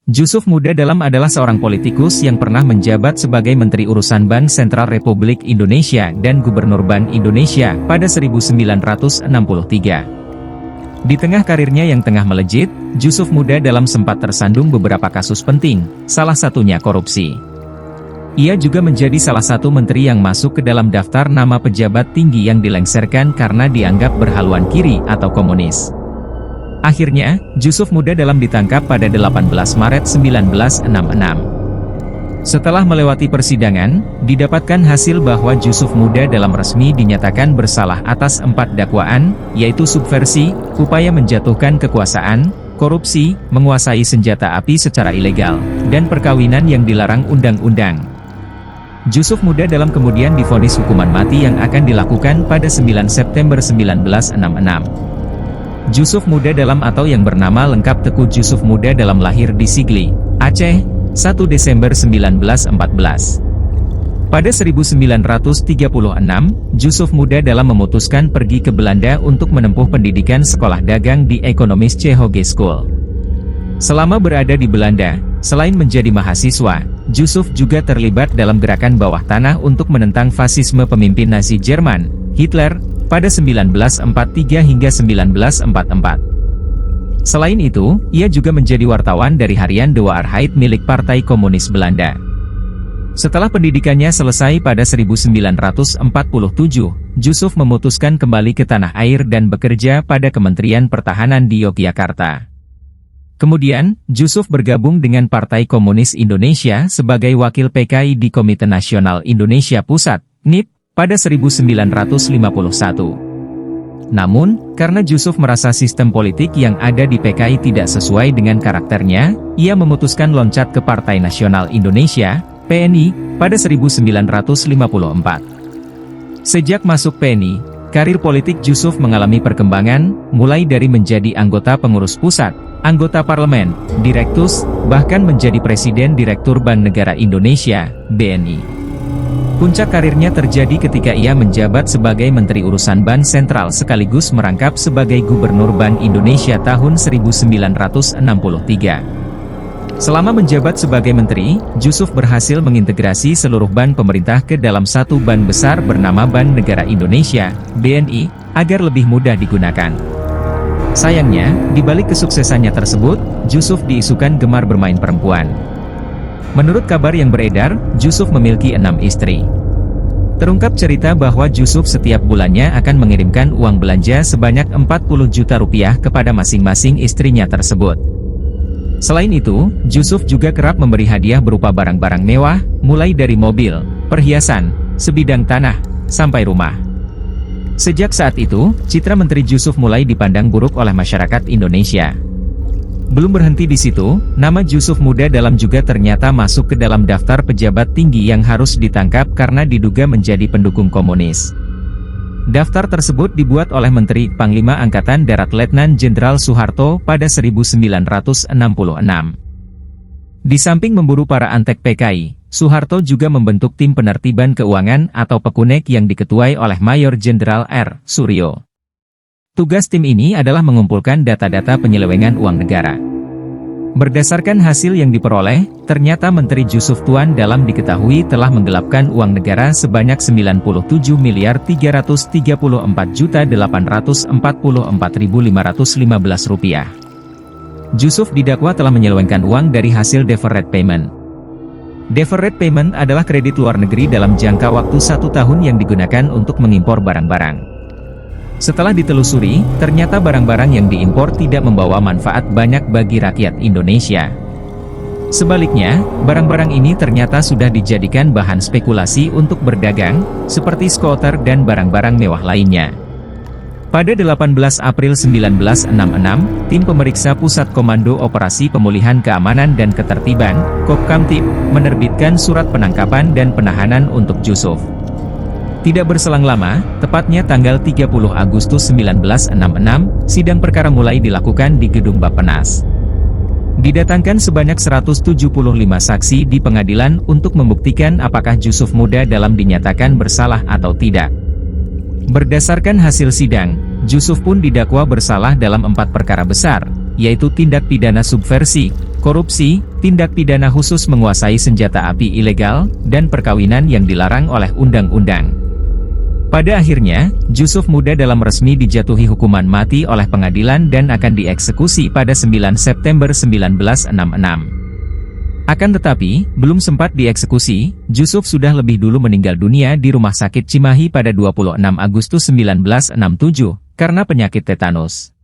Jusuf Muda Dalam adalah seorang politikus yang pernah menjabat sebagai Menteri Urusan Bank Sentral Republik Indonesia dan Gubernur Bank Indonesia pada 1963. Di tengah karirnya yang tengah melejit, Jusuf Muda Dalam sempat tersandung beberapa kasus penting, salah satunya korupsi. Ia juga menjadi salah satu menteri yang masuk ke dalam daftar nama pejabat tinggi yang dilengsarkan karena dianggap berhaluan kiri atau komunis. Akhirnya, Jusuf Muda Dalam ditangkap pada 18 Maret 1966. Setelah melewati persidangan, didapatkan hasil bahwa Jusuf Muda Dalam resmi dinyatakan bersalah atas 4 dakwaan, yaitu subversi, upaya menjatuhkan kekuasaan, korupsi, menguasai senjata api secara ilegal, dan perkawinan yang dilarang undang-undang. Jusuf Muda Dalam kemudian divonis hukuman mati yang akan dilakukan pada 9 September 1966. Jusuf Muda Dalam atau yang bernama lengkap Teuku Jusuf Muda Dalam lahir di Sigli, Aceh, 1 Desember 1914. Pada 1936, Jusuf Muda Dalam memutuskan pergi ke Belanda untuk menempuh pendidikan sekolah dagang di Economische Hogeschool. Selama berada di Belanda, selain menjadi mahasiswa, Jusuf juga terlibat dalam gerakan bawah tanah untuk menentang fasisme pemimpin Nazi Jerman, Hitler, pada 1943 hingga 1944. Selain itu, ia juga menjadi wartawan dari harian De Waarheid milik Partai Komunis Belanda. Setelah pendidikannya selesai pada 1947, Jusuf memutuskan kembali ke tanah air dan bekerja pada Kementerian Pertahanan di Yogyakarta. Kemudian, Jusuf bergabung dengan Partai Komunis Indonesia sebagai wakil PKI di Komite Nasional Indonesia Pusat, NIP, pada 1951. Namun, karena Jusuf merasa sistem politik yang ada di PKI tidak sesuai dengan karakternya, ia memutuskan loncat ke Partai Nasional Indonesia, PNI, pada 1954. Sejak masuk PNI, karir politik Jusuf mengalami perkembangan, mulai dari menjadi anggota pengurus pusat, anggota parlemen, direktus, bahkan menjadi Presiden Direktur Bank Negara Indonesia, BNI. Puncak karirnya terjadi ketika ia menjabat sebagai Menteri Urusan Bank Sentral sekaligus merangkap sebagai Gubernur Bank Indonesia tahun 1963. Selama menjabat sebagai menteri, Jusuf berhasil mengintegrasi seluruh bank pemerintah ke dalam satu bank besar bernama Bank Negara Indonesia, BNI, agar lebih mudah digunakan. Sayangnya, di balik kesuksesannya tersebut, Jusuf diisukan gemar bermain perempuan. Menurut kabar yang beredar, Jusuf memiliki 6 istri. Terungkap cerita bahwa Jusuf setiap bulannya akan mengirimkan uang belanja sebanyak 40 juta rupiah kepada masing-masing istrinya tersebut. Selain itu, Jusuf juga kerap memberi hadiah berupa barang-barang mewah, mulai dari mobil, perhiasan, sebidang tanah, sampai rumah. Sejak saat itu, citra Menteri Jusuf mulai dipandang buruk oleh masyarakat Indonesia. Belum berhenti di situ, nama Jusuf Muda Dalam juga ternyata masuk ke dalam daftar pejabat tinggi yang harus ditangkap karena diduga menjadi pendukung komunis. Daftar tersebut dibuat oleh Menteri Panglima Angkatan Darat Letnan Jenderal Soeharto pada 1966. Di samping memburu para antek PKI, Soeharto juga membentuk tim penertiban keuangan atau Pekunek yang diketuai oleh Mayor Jenderal R. Suryo. Tugas tim ini adalah mengumpulkan data-data penyelewengan uang negara. Berdasarkan hasil yang diperoleh, ternyata Menteri Jusuf Tuan Dalam diketahui telah menggelapkan uang negara sebanyak 97.334.844.515 rupiah. Jusuf didakwa telah menyelewengkan uang dari hasil deferred payment. Deferred payment adalah kredit luar negeri dalam jangka waktu 1 tahun yang digunakan untuk mengimpor barang-barang. Setelah ditelusuri, ternyata barang-barang yang diimpor tidak membawa manfaat banyak bagi rakyat Indonesia. Sebaliknya, barang-barang ini ternyata sudah dijadikan bahan spekulasi untuk berdagang, seperti skuter dan barang-barang mewah lainnya. Pada 18 April 1966, tim pemeriksa Pusat Komando Operasi Pemulihan Keamanan dan Ketertiban, Kopkamtib, menerbitkan surat penangkapan dan penahanan untuk Jusuf. Tidak berselang lama, tepatnya tanggal 30 Agustus 1966, sidang perkara mulai dilakukan di Gedung Bappenas. Didatangkan sebanyak 175 saksi di pengadilan untuk membuktikan apakah Jusuf Muda Dalam dinyatakan bersalah atau tidak. Berdasarkan hasil sidang, Jusuf pun didakwa bersalah dalam 4 perkara besar, yaitu tindak pidana subversi, korupsi, tindak pidana khusus menguasai senjata api ilegal, dan perkawinan yang dilarang oleh undang-undang. Pada akhirnya, Jusuf Muda Dalam resmi dijatuhi hukuman mati oleh pengadilan dan akan dieksekusi pada 9 September 1966. Akan tetapi, belum sempat dieksekusi, Jusuf sudah lebih dulu meninggal dunia di Rumah Sakit Cimahi pada 26 Agustus 1967, karena penyakit tetanus.